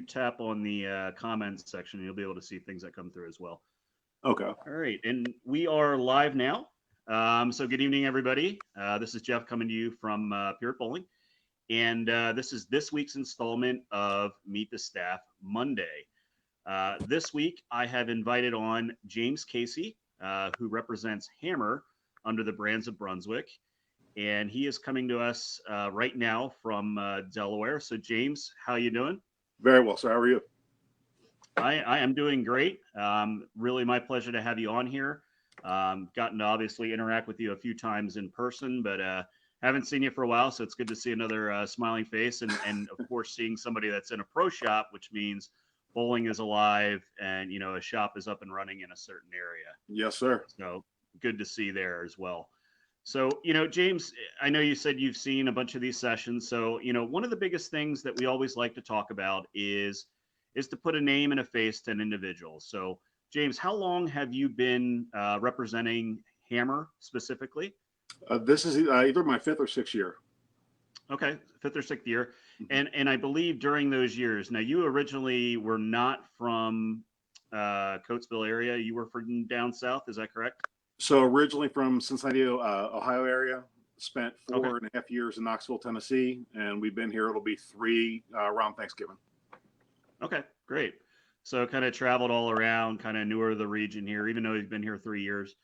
tap on the comments section, and you'll be able to see things that come through as well. Okay. All right, and we are live now. So good evening, everybody. This is Jeff coming to you from Pure Bowling, and this is this week's installment of Meet the Staff Monday. This week, I have invited on James Kasee, who represents Hammer under the brands of Brunswick, and he is coming to us right now from Delaware. So, James, how you doing? Very well, sir. How are you? I am doing great. Really my pleasure to have you on here. Gotten to obviously interact with you a few times in person, but haven't seen you for a while, so it's good to see another smiling face, and of course seeing somebody that's in a pro shop, which means bowling is alive and a shop is up and running in a certain area. Yes, sir. So good to see there as well. So, James, I know you said you've seen a bunch of these sessions. So, one of the biggest things that we always like to talk about is to put a name and a face to an individual. So, James, how long have you been representing Hammer specifically? This is either my fifth or sixth year. Okay, fifth or sixth year. And I believe during those years, now you originally were not from Coatesville area. You were from down south. Is that correct? So originally from Cincinnati, Ohio area, spent 4.5 years in Knoxville, Tennessee, and we've been here. It'll be 3 around Thanksgiving. Okay, great. So kind of traveled all around, kind of newer to the region here, even though he's been here 3 years.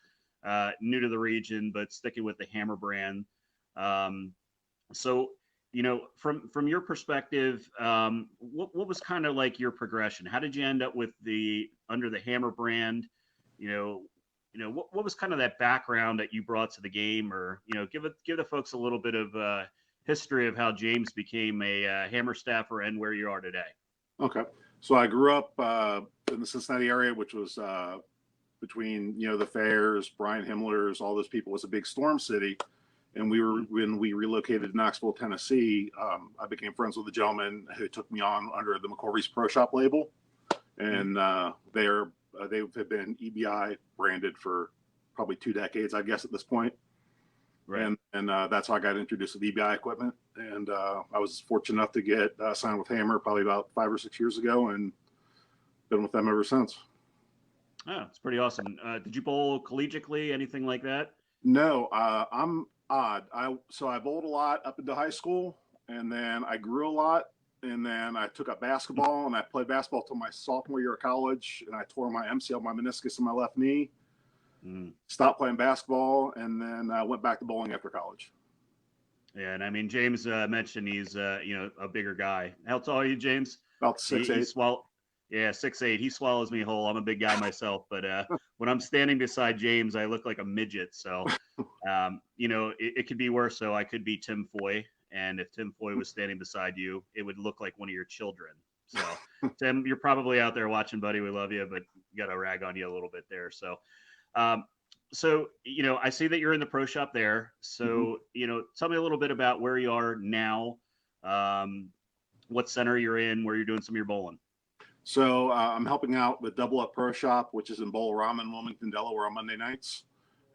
New to the region, but sticking with the Hammer brand. So, from your perspective, what was kind of like your progression? How did you end up with under the Hammer brand? What was kind of that background that you brought to the game, or give the folks a little bit of history of how James became a Hammer staffer and where you are today. Okay, so I grew up in the Cincinnati area, which was between the fairs, Brian Himmler's, all those people. Was a big storm city, and when we relocated to Knoxville, Tennessee, I became friends with the gentleman who took me on under the McCorvey's Pro Shop label, and they've been EBI branded for probably 2 decades, I guess, at this point. Right. And that's how I got introduced to the EBI equipment. And I was fortunate enough to get signed with Hammer probably about 5 or 6 years ago, and been with them ever since. Oh, it's pretty awesome. Did you bowl collegiately, anything like that? No, I'm odd. I bowled a lot up into high school, and then I grew a lot. And then I took up basketball, and I played basketball till my sophomore year of college, and I tore my MCL, my meniscus in my left knee. Stopped playing basketball, and then I went back to bowling after college. Yeah, and I mean, James mentioned he's a bigger guy. How tall are you, James? About 6'8". Yeah, 6'8". He swallows me whole. I'm a big guy myself, but when I'm standing beside James, I look like a midget. So, it could be worse. So I could be Tim Foy. And if Tim Foy was standing beside you, it would look like one of your children. So, Tim, you're probably out there watching, buddy. We love you, but got to rag on you a little bit there. So, I see that you're in the pro shop there. So, tell me a little bit about where you are now, what center you're in, where you're doing some of your bowling. So I'm helping out with Double Up Pro Shop, which is in Bowl-A-Rama in Wilmington, Delaware, on Monday nights.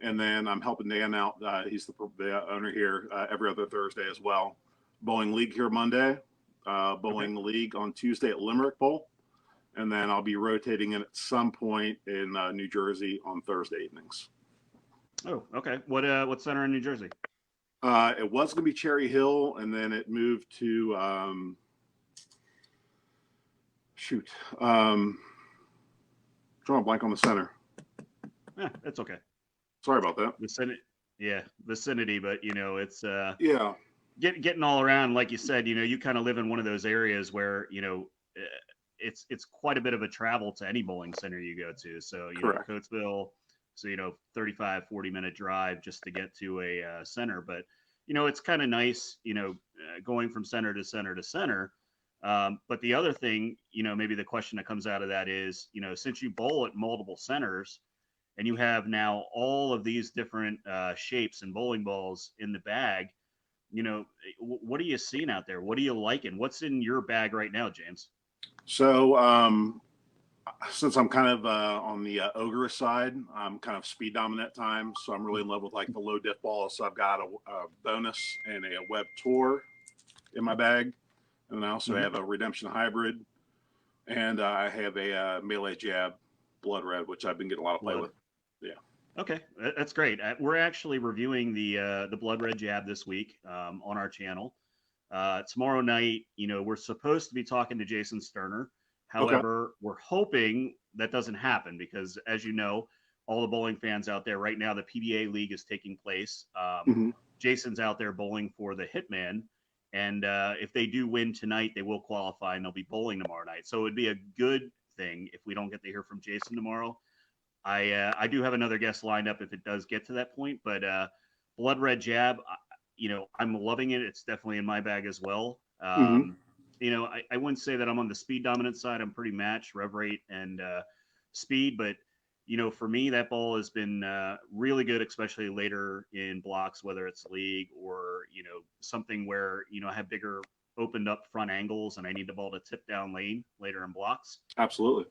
And then I'm helping Dan out. He's the owner here every other Thursday as well. Bowling League here Monday, Bowling League on Tuesday at Limerick Bowl. And then I'll be rotating in at some point in New Jersey on Thursday evenings. Oh, okay. What center in New Jersey? It was going to be Cherry Hill, and then it moved to drawing a blank on the center. Yeah, that's okay. Sorry about that. Vicinity, but it's yeah, getting all around. Like you said, you kind of live in one of those areas where it's quite a bit of a travel to any bowling center you go to. So Coatesville, so 35-40 minute drive just to get to a center. But it's kind of nice, going from center to center to center. But the other thing, maybe the question that comes out of that is, since you bowl at multiple centers, and you have now all of these different shapes and bowling balls in the bag, what are you seeing out there? What are you liking? What's in your bag right now, James? So since I'm kind of on the ogre side, I'm kind of speed dominant at times. So I'm really in love with like the low diff balls. So I've got a bonus and a web tour in my bag. And I also have a redemption hybrid. And I have a melee jab, blood red, which I've been getting a lot of play with. Yeah. Okay, that's great. We're actually reviewing the blood red jab this week on our channel. Tomorrow night, we're supposed to be talking to Jason Sterner. Okay. However, we're hoping that doesn't happen because, as you know, all the bowling fans out there right now, the PBA League is taking place. Jason's out there bowling for the Hitman. And if they do win tonight, they will qualify and they'll be bowling tomorrow night. So it would be a good thing if we don't get to hear from Jason tomorrow. I do have another guest lined up if it does get to that point, but blood red jab, I'm loving it. It's definitely in my bag as well. I wouldn't say that I'm on the speed dominant side. I'm pretty matched rev rate and speed, but for me, that ball has been really good, especially later in blocks, whether it's league or something where I have bigger opened up front angles and I need the ball to tip down lane later in blocks. Absolutely.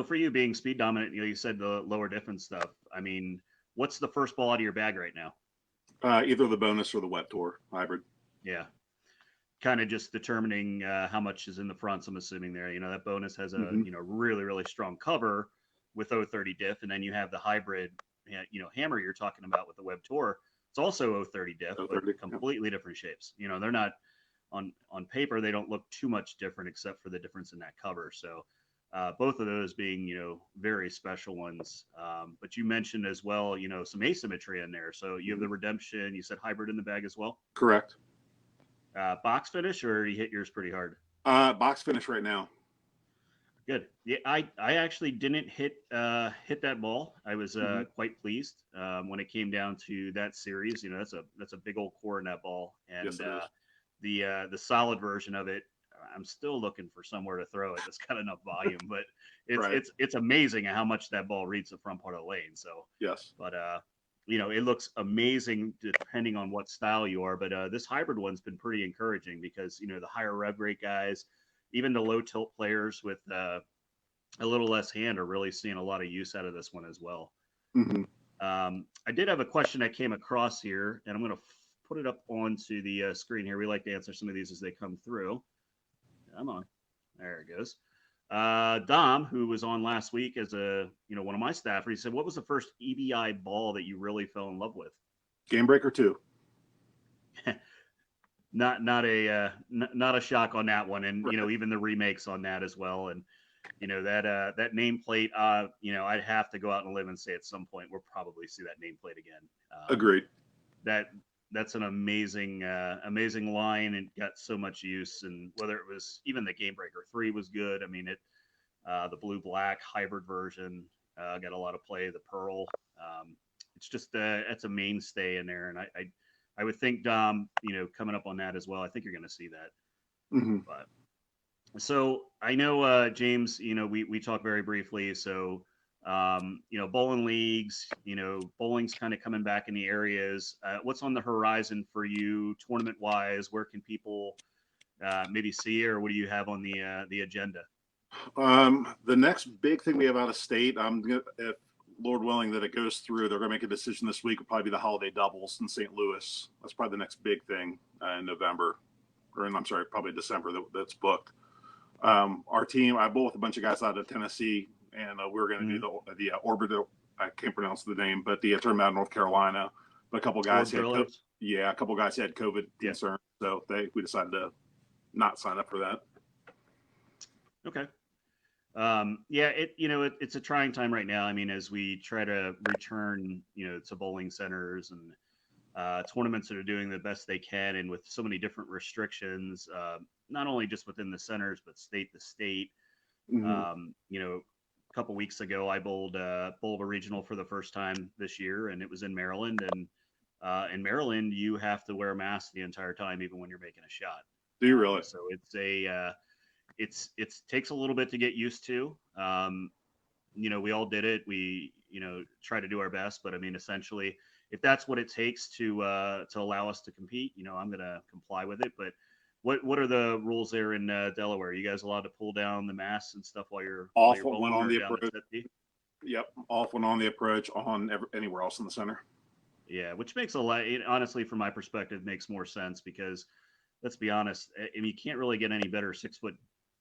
For you being speed dominant, you said the lower diff and stuff. I mean, what's the first ball out of your bag right now? Either the bonus or the wet tour hybrid. Yeah. Kind of just determining how much is in the fronts, I'm assuming there. That bonus has a, really, really strong cover with 030 diff. And then you have the hybrid, hammer you're talking about with the web tour. It's also 030 diff, but completely different shapes. They're not on paper. They don't look too much different except for the difference in that cover. So both of those being, very special ones. But you mentioned as well, some asymmetry in there. So you have the redemption, you said hybrid in the bag as well. Correct. Box finish, or you hit yours pretty hard? Box finish right now. Good. Yeah, I actually didn't hit that ball. I was quite pleased when it came down to that series. That's a big old core in that ball, and yes, the solid version of it, I'm still looking for somewhere to throw it that's got enough volume. But it's amazing how much that ball reads the front part of the lane. So yes, but it looks amazing depending on what style you are. But this hybrid one's been pretty encouraging because the higher rev rate guys, even the low tilt players with a little less hand, are really seeing a lot of use out of this one as well. I did have a question that came across here, and I'm going to put it up onto the screen here. We like to answer some of these as they come through. Come on. There it goes. Dom, who was on last week as one of my staffers, he said, what was the first EBI ball that you really fell in love with? Game Breaker 2. not a shock on that one. And, even the remakes on that as well. And, that nameplate, I'd have to go out and live and say at some point, we'll probably see that nameplate again. Agreed. That's an amazing line and got so much use. And whether it was even the Game Breaker 3 was good. I mean, the blue black hybrid version got a lot of play. The pearl, it's just it's a mainstay in there. And I would think Dom, coming up on that as well. I think you're going to see that. But so I know James, we talked very briefly. So bowling leagues, bowling's kind of coming back in the areas. What's on the horizon for you tournament wise? Where can people maybe see, or what do you have on the agenda? The next big thing we have out of state, if Lord willing that it goes through, they're going to make a decision this week. Will probably be the holiday doubles in St. Louis. That's probably the next big thing in November, probably December that's booked. Our team, I bowl with a bunch of guys out of Tennessee, and we're going to do the orbital. I can't pronounce the name, but the tournament out of North Carolina. But a couple guys had COVID concerns, so we decided to not sign up for that. Okay. It's a trying time right now. I mean, as we try to return, to bowling centers and tournaments that are doing the best they can, and with so many different restrictions, not only just within the centers, but state to state. A couple weeks ago, I bowled a regional for the first time this year, and it was in Maryland. And in Maryland, you have to wear a mask the entire time, even when you're making a shot. Do you really? So it's it takes a little bit to get used to. We all did it. We try to do our best, but I mean, essentially, if that's what it takes to allow us to compete, I'm going to comply with it. But what are the rules there in Delaware? Are you guys allowed to pull down the masks and stuff while you're bowling on the approach? Yep, off when on the approach, on anywhere else in the center. Yeah, which makes honestly, from my perspective, makes more sense because let's be honest, you can't really get any better 6 foot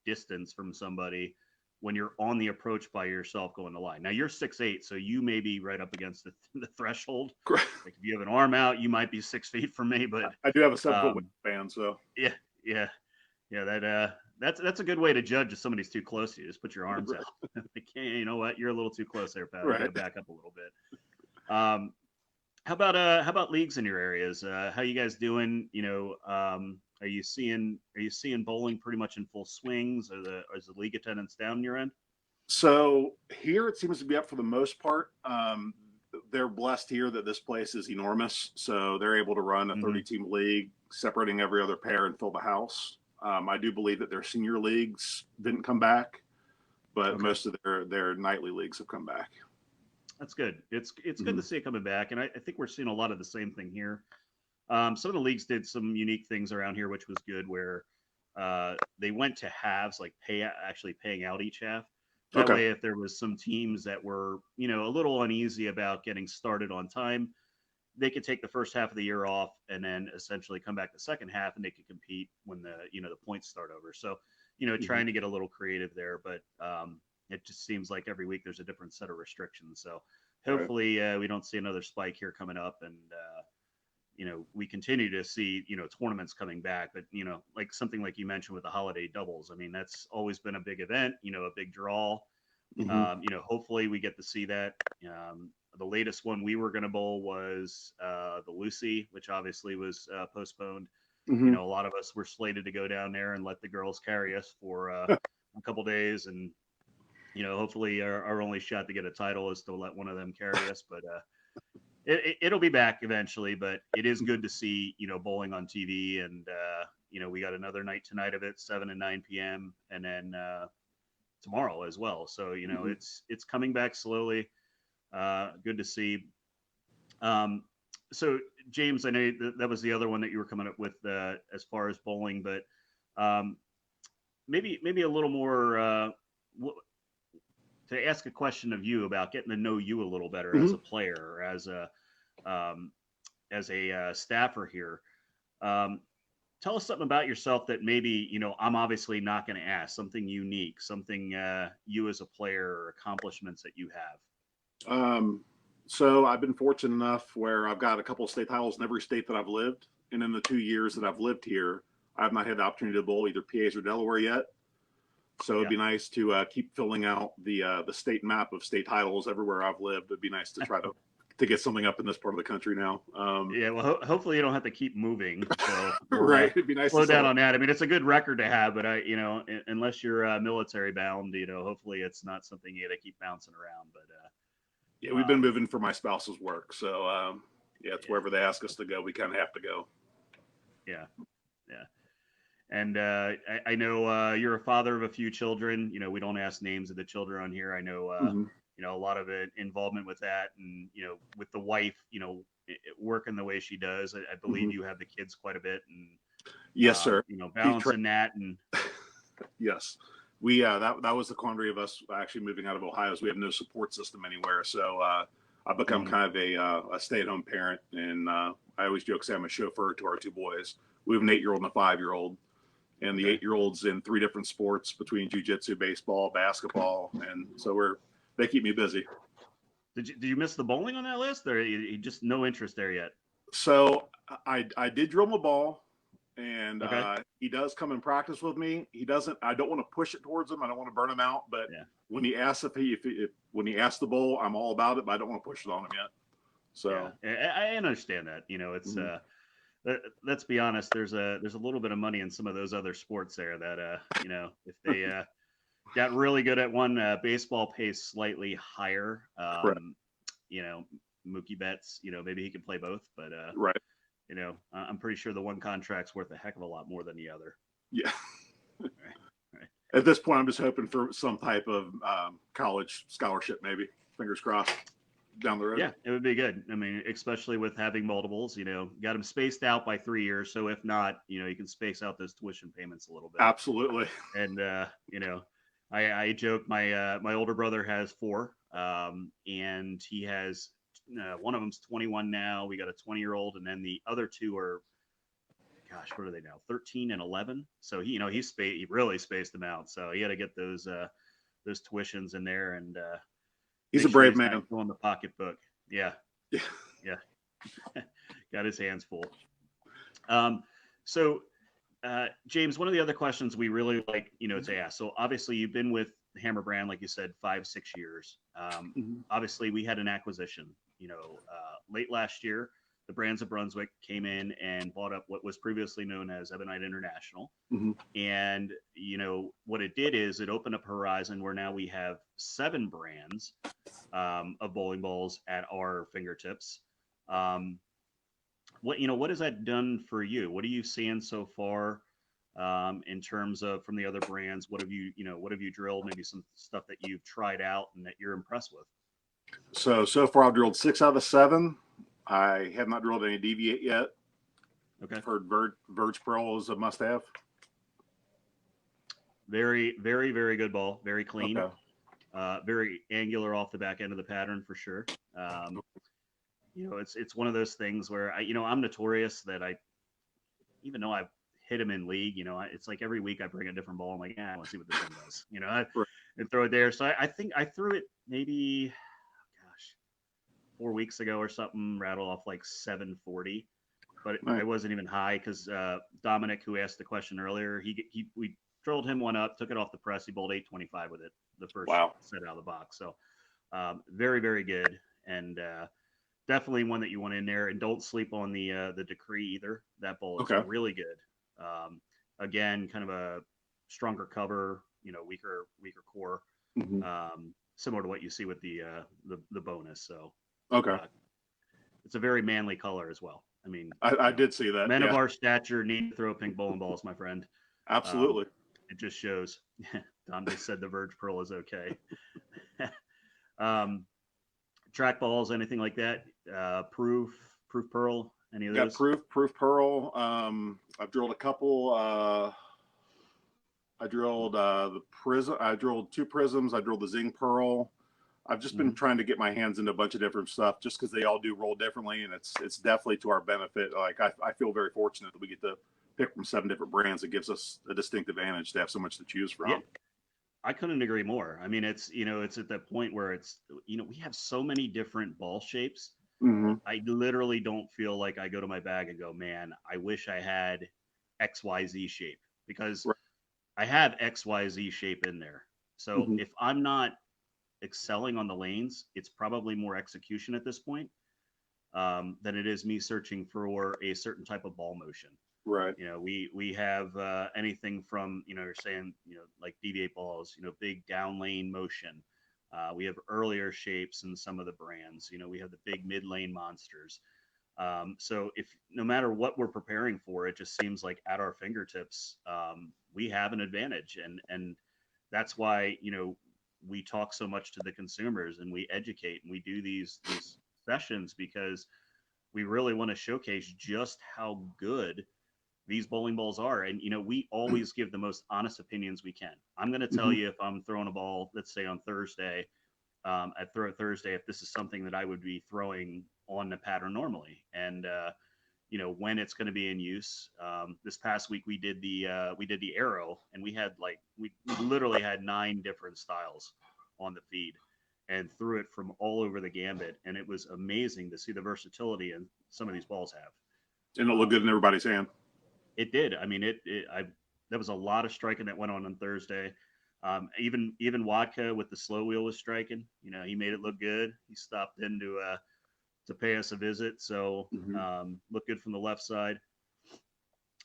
distance from somebody when you're on the approach by yourself going to line. Now you're 6'8", so you may be right up against the threshold. Correct. Like if you have an arm out, you might be 6 feet from me, but I do have a 7-foot wingspan, so yeah. That's a good way to judge if somebody's too close to you. Just put your arms out. Like, hey, you know what? You're a little too close there, pal. You gotta back up a little bit. How about leagues in your areas? How you guys doing? Are you seeing bowling pretty much in full swings? Is the league attendance down your end? So here it seems to be up for the most part. They're blessed here that this place is enormous, so they're able to run a 30-team league, separating every other pair and fill the house. I do believe that their senior leagues didn't come back, but most of their nightly leagues have come back. That's good. It's good to see it coming back, and I think we're seeing a lot of the same thing here. Some of the leagues did some unique things around here, which was good, where they went to halves, like actually paying out each half. That way, if there was some teams that were, a little uneasy about getting started on time, they could take the first half of the year off and then essentially come back the second half, and they could compete when the points start over. So, trying to get a little creative there, but it just seems like every week there's a different set of restrictions. So hopefully we don't see another spike here coming up, and we continue to see, tournaments coming back, but, like something like you mentioned with the holiday doubles, I mean, that's always been a big event, a big draw. Hopefully we get to see that. The latest one we were going to bowl was the Lucy, which obviously was postponed. A lot of us were slated to go down there and let the girls carry us for a couple days. And, hopefully our only shot to get a title is to let one of them carry us. But it'll be back eventually. But it is good to see, bowling on TV. And, we got another night tonight of it, 7 and 9 p.m. And then tomorrow as well. So, it's coming back slowly. Good to see. So James, I know that was the other one that you were coming up with as far as bowling, but maybe a little more to ask a question of you about getting to know you a little better as a player, or as a staffer here. Tell us something about yourself that maybe, I'm obviously not going to ask, something unique, something you as a player, or accomplishments that you have. So I've been fortunate enough where I've got a couple of state titles in every state that I've lived. And in the 2 years that I've lived here, I have not had the opportunity to bowl either PAs or Delaware yet. So it'd be nice to keep filling out the state map of state titles everywhere I've lived. It'd be nice to try to get something up in this part of the country now. Well, hopefully you don't have to keep moving. So right. It'd be nice slow to down on that. I mean, it's a good record to have, but unless you're military bound, hopefully it's not something you got to keep bouncing around. But yeah, we've been moving for my spouse's work. So it's wherever they ask us to go, we kind of have to go. Yeah. And I know you're a father of a few children. We don't ask names of the children on here. I know, a lot of involvement with that, and, with the wife, working the way she does. I believe you have the kids quite a bit. And yes, sir. Balancing that. And yes, we that was the quandary of us actually moving out of Ohio, is we have no support system anywhere. So I've become kind of a stay-at-home parent, and I always joke, say I'm a chauffeur to our two boys. We have an 8-year-old and a 5-year-old. And the 8-year-old's in 3 different sports between jiu-jitsu, baseball, basketball. And so they keep me busy. Did you miss the bowling on that list, or you just no interest there yet? So I did drill my ball, and he does come and practice with me. I don't want to push it towards him. I don't want to burn him out. But when he asks when he asks the bowl, I'm all about it, but I don't want to push it on him yet. So I understand that. It's let's be honest. There's a little bit of money in some of those other sports there that if they got really good at one, baseball pays slightly higher. Mookie Betts, maybe he can play both, but right. I'm pretty sure the one contract's worth a heck of a lot more than the other. Yeah. Right. At this point, I'm just hoping for some type of college scholarship, maybe. Fingers crossed. Down the road. Yeah, it would be good. I mean, especially with having multiples, got them spaced out by 3 years. So if not, you can space out those tuition payments a little bit. Absolutely. And, I joke, my older brother has 4, and he has, one of them's 21 now. We got a 20-year-old, and then the other 2 are, gosh, what are they now? 13 and 11. So he really spaced them out. So he had to get those tuitions in there and he's make a sure brave he's man. not going the pocketbook. Yeah. Yeah. Yeah. Got his hands full. So James, one of the other questions we really like, to ask. So obviously you've been with Hammer Brand, like you said, 5-6 years. Obviously we had an acquisition, late last year. The Brands of Brunswick came in and bought up what was previously known as Ebonite International. And, what it did is it opened up horizon where now we have 7 brands of bowling balls at our fingertips. What has that done for you? What are you seeing so far in terms of from the other brands? What have you drilled? Maybe some stuff that you've tried out and that you're impressed with. So far I've drilled 6 out of 7. I have not drilled any Deviate yet. Okay. I've heard Verge Pearl is a must-have. Very, very, very good ball. Very clean. Okay. Very angular off the back end of the pattern for sure. It's one of those things where I'm notorious that even though I've hit him in league, it's like every week I bring a different ball. I'm like, I want to see what this thing does, and throw it there. So I think I threw it maybe, 4 weeks ago or something, rattled off like 740, but it wasn't even high because Dominic, who asked the question earlier, we drilled him one up, took it off the press. He bowled 825 with it the first set out of the box. So very, very good. And definitely one that you want in there. And don't sleep on the Decree either. That bowl is really good. Again, kind of a stronger cover, weaker core, similar to what you see with the bonus. So it's a very manly color as well. I mean, I did see that. Men of our stature need to throw pink bowling balls, my friend. Absolutely. It just shows. Don just said the Verge Pearl is okay. Track balls, anything like that? Proof Pearl, any of those? Proof Pearl. I've drilled a couple. I drilled the prism. I drilled 2 prisms. I drilled the Zing Pearl. I've just been trying to get my hands into a bunch of different stuff just because they all do roll differently, and it's definitely to our benefit. Like I feel very fortunate that we get to pick from 7 different brands. It gives us a distinct advantage to have so much to choose from. Yeah. I couldn't agree more. I mean, it's at that point where it's, we have so many different ball shapes. I literally don't feel like I go to my bag and go, man, I wish I had XYZ shape, because I have XYZ shape in there. So if I'm not excelling on the lanes, it's probably more execution at this point than it is me searching for a certain type of ball motion. Right. We have anything from, you're saying, like deviate balls, big down lane motion. We have earlier shapes in some of the brands. We have the big mid lane monsters. So no matter what we're preparing for, it just seems like at our fingertips, we have an advantage. And that's why, we talk so much to the consumers and we educate and we do these sessions, because we really want to showcase just how good these bowling balls are. And, we always give the most honest opinions we can. I'm going to tell you if I'm throwing a ball, let's say on Thursday, at Throw Thursday, if this is something that I would be throwing on the pattern normally. And, when it's going to be in use. This past week we did the arrow, and we literally had 9 different styles on the feed and threw it from all over the gambit. And it was amazing to see the versatility and some of these balls have. And it'll look good in everybody's hand. It did. I mean, there was a lot of striking that went on Thursday. Even Wadka with the slow wheel was striking. He made it look good. He stopped in to pay us a visit. So looked good from the left side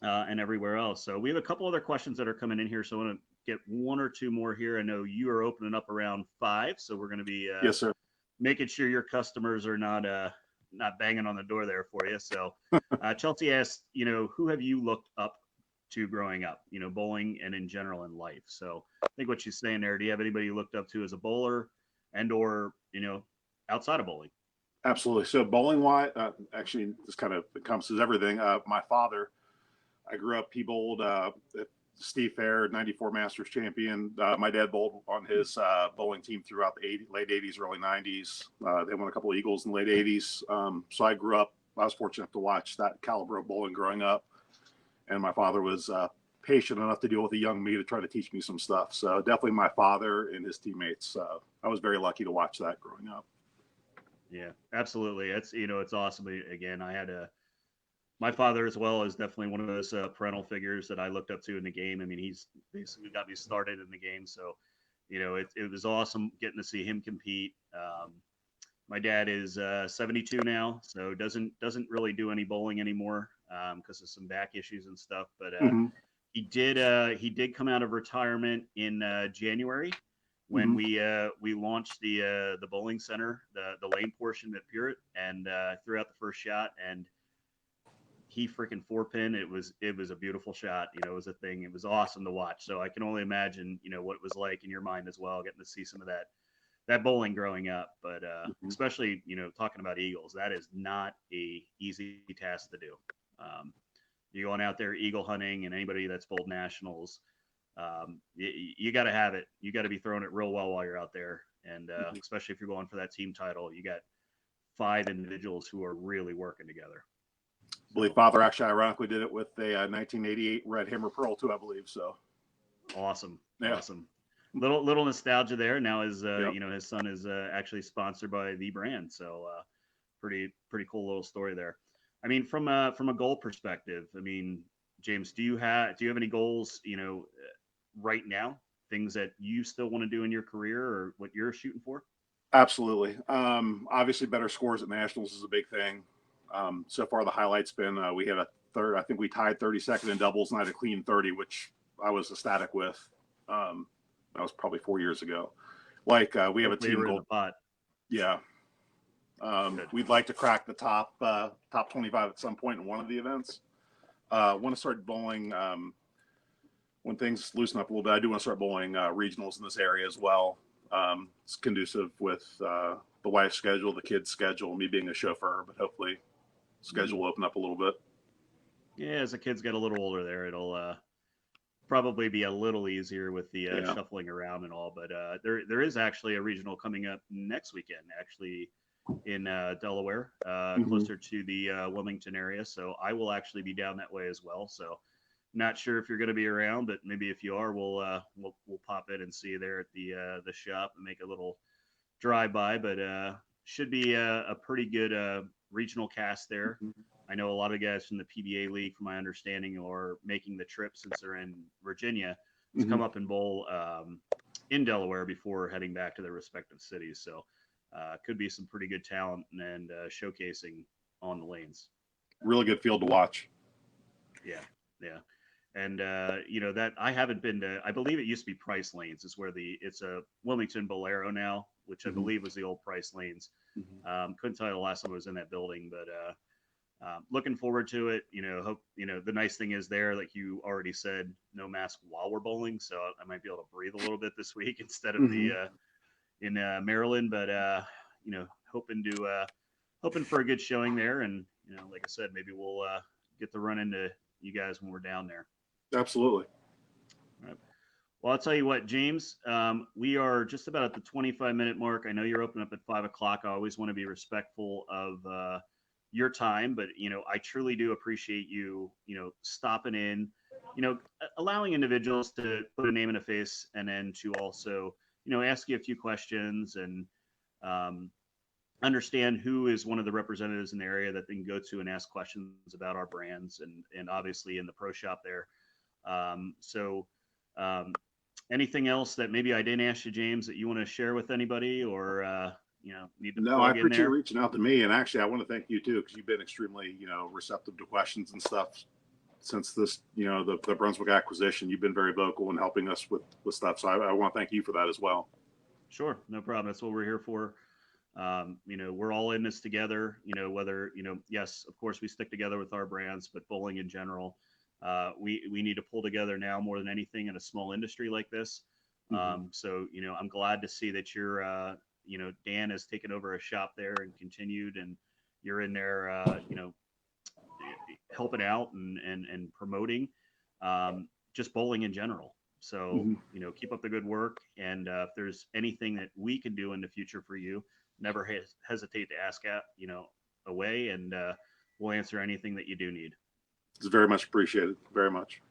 and everywhere else. So we have a couple other questions that are coming in here. So I want to get 1 or 2 more here. I know you are opening up around 5. So we're going to be yes, sir, making sure your customers are not banging on the door there for you. So Chelsea asked, who have you looked up to growing up, bowling and in general in life? So I think what she's saying there, do you have anybody you looked up to as a bowler and or, outside of bowling? Absolutely. So bowling wise, actually this kind of encompasses everything. My father, I grew up, he bowled at Steve Fair, 94 Masters champion. My dad bowled on his bowling team throughout the late 80s, early 90s. They won a couple of Eagles in the late 80s. So I was fortunate enough to watch that caliber of bowling growing up. and my father was patient enough to deal with a young me to try to teach me some stuff. So definitely my father and his teammates. I was very lucky to watch that growing up. Yeah, absolutely. It's, it's awesome. Again, my father as well is definitely one of those parental figures that I looked up to in the game. I mean, he's basically got me started in the game. So, it was awesome getting to see him compete. My dad is 72 now, so doesn't really do any bowling anymore because of some back issues and stuff. But Mm-hmm. he did come out of retirement in January when we launched the bowling center, the lane portion at Purett, and threw out the first shot, and he freaking 4-pin. It was a beautiful shot. It was a thing. It was awesome to watch. So I can only imagine what it was like in your mind as well, getting to see some of that bowling growing up. But especially talking about eagles, that is not a easy task to do. You're going out there eagle hunting, and anybody that's bowled nationals, you got to have it. You got to be throwing it real well while you're out there, and especially if you're going for that team title, you got 5 individuals who are really working together. I believe father actually ironically did it with a 1988 Red Hammer Pearl too, I believe. So awesome. Yeah. Awesome. Little nostalgia there. Now his his son is actually sponsored by the brand. So pretty cool little story there. I mean, from a goal perspective, I mean, James, do you have any goals, right now, things that you still want to do in your career or what you're shooting for? Absolutely. Obviously better scores at nationals is a big thing. So far the highlight's been, we had a third, I think we tied 32nd in doubles and I had a clean 30, which I was ecstatic with. That was probably 4 years ago. We have a team goal. Yeah. We'd like to crack the top 25 at some point in one of the events. Want to start bowling when things loosen up a little bit. I do want to start bowling regionals in this area as well. It's conducive with the wife's schedule, the kids' schedule, me being a chauffeur, but hopefully schedule will open up a little bit. Yeah, as the kids get a little older there, it'll probably be a little easier with the shuffling around and all. But there is actually a regional coming up next weekend, actually in Delaware, closer to the Wilmington area. So I will actually be down that way as well. So not sure if you're going to be around, but maybe if you are, we'll pop in and see you there at the shop and make a little drive by. But should be a pretty good regional cast there. I know a lot of guys from the PBA league, from my understanding, are making the trip since they're in Virginia to come up and bowl in Delaware before heading back to their respective cities. So could be some pretty good talent and showcasing on the lanes. Really good field to watch. Yeah. And that I haven't been to. I believe it used to be Price Lanes. Is where it's a Wilmington Bolero now, which I believe was the old Price Lanes. Couldn't tell you the last time I was in that building, but looking forward to it. Hope the nice thing is there, like you already said, no mask while we're bowling, so I might be able to breathe a little bit this week instead of in Maryland. But hoping for a good showing there, and like I said, maybe we'll get to run into you guys when we're down there. Absolutely. All right. Well, I'll tell you what, James, we are just about at the 25-minute mark. I know you're open up at 5 o'clock. I always want to be respectful of your time, but I truly do appreciate you stopping in, allowing individuals to put a name and a face, and then to also ask you a few questions and understand who is one of the representatives in the area that they can go to and ask questions about our brands and obviously in the pro shop there. Anything else that maybe I didn't ask you, James, that you want to share with anybody or need to No, I appreciate you reaching out to me, and actually I want to thank you too, because you've been extremely receptive to questions and stuff since this the Brunswick acquisition. You've been very vocal in helping us with stuff, so I want to thank you for that as well. Sure, no problem. That's what we're here for. We're all in this together, whether yes, of course we stick together with our brands, but bowling in general, we need to pull together now more than anything in a small industry like this. So I'm glad to see that you're Dan has taken over a shop there and continued, and you're in there, helping out and promoting just bowling in general. So, keep up the good work. And if there's anything that we can do in the future for you, never hesitate to ask away, and we'll answer anything that you do need. It's very much appreciated. Very much.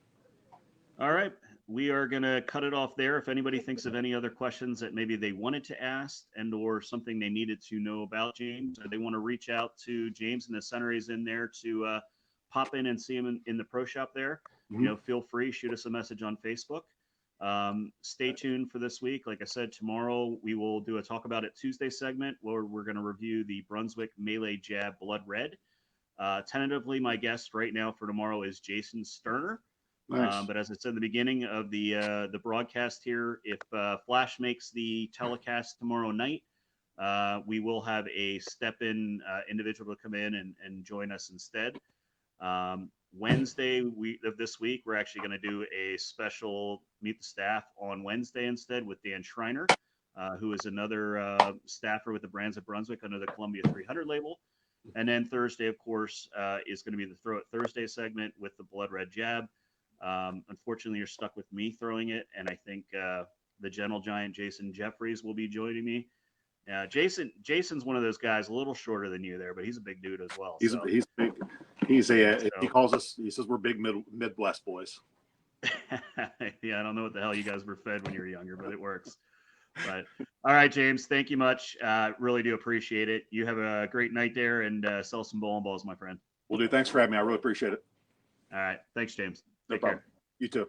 All right. We are going to cut it off there. If anybody thinks of any other questions that maybe they wanted to ask and or something they needed to know about James, or they want to reach out to James and the center he's in there to pop in and see him in the pro shop there, feel free, shoot us a message on Facebook. Stay tuned for this week. Like I said, tomorrow we will do a Talk About It Tuesday segment where we're going to review the Brunswick Melee Jab Blood Red. Tentatively, my guest right now for tomorrow is Jason Sterner. Nice. But as I said in the beginning of the broadcast here, if Flash makes the telecast tomorrow night, we will have a step-in individual to come in and join us instead. Wednesday of this week, we're actually going to do a special Meet the Staff on Wednesday instead with Dan Schreiner, who is another staffer with the Brands of Brunswick under the Columbia 300 label. And then Thursday, of course, is going to be the Throw It Thursday segment with the Blood Red Jab. Unfortunately, you're stuck with me throwing it, and I think the Gentle Giant Jason Jeffries will be joining me. Jason's one of those guys a little shorter than you there, but he's a big dude as well. He's big. He calls us. He says we're big Midwest boys. Yeah, I don't know what the hell you guys were fed when you were younger, but it works. But all right, James, thank you much. Really do appreciate it. You have a great night there, and sell some bowling balls, my friend. Will do. Thanks for having me. I really appreciate it. All right, thanks, James. No problem. You too.